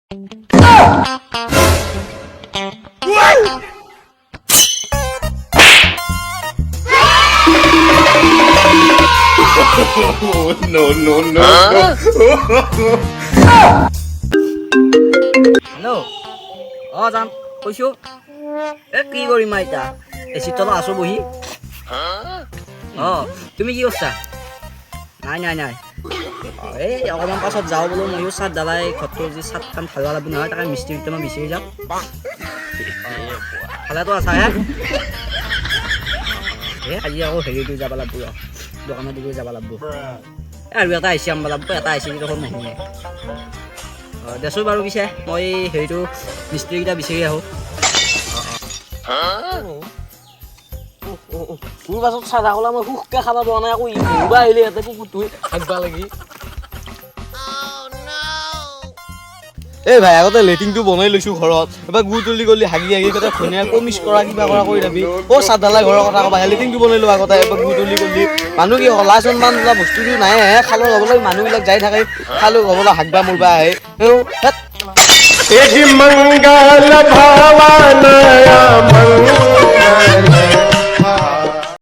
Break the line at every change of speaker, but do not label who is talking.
No, no, no.
Hello' অঁ যাম কৈছোঁ এই কি কৰিম মই এতিয়া এচিৰ তলত আছোঁ বহি অঁ তুমি কি কৰিছা নাই নাই নাই এই অকণমান পাছত যাওঁ বোলো ময়ো চাট দালাই ঘৰটো যি চাটখন ঢালিব লাগিব নহয় তাকে মিস্ত্ৰী দুটামান বিচাৰি যাওঁ ভালেতো আছা হে এই আজি আকৌ হেৰিটো যাব লাগিব ৰ দোকানত দিবলৈ যাব লাগিব আৰু এটা আহিছে আনিব লাগিব এটা আহিছে দেখোন নহয়ে দেচোন বাৰু পিছে মই হেৰিটো মিস্ত্ৰীকেইটা বিচাৰি আহোঁ
তোৰ পাছত চাদা কলা মই সুখকে খাব পোৱা নাই আকৌ ঘূৰা আহিলে ইয়াতে কুকুৰটোৱে আগবা লাগি এই ভাই আগতে লেট্ৰিনটো বনাই লৈছোঁ ঘৰত এবাৰ গু তুলি গলি হাগি হাগি গোটেই ধুনীয়া কমিছ কৰা কিবা কৰা কৰি যাবি অ' চাদালাই ঘৰৰ কথা ক'বা লেট্ৰিনটো বনাই লো আগতে এবাৰ গু তুলি গলি মানুহ কি হলাচোন মান বোলা বস্তুটো নাই হে খালৰ হ'বলৈ মানুহবিলাক যাই থাকে খালো হ'বলৈ হাগবা মৰবা আহে
मंगल भवन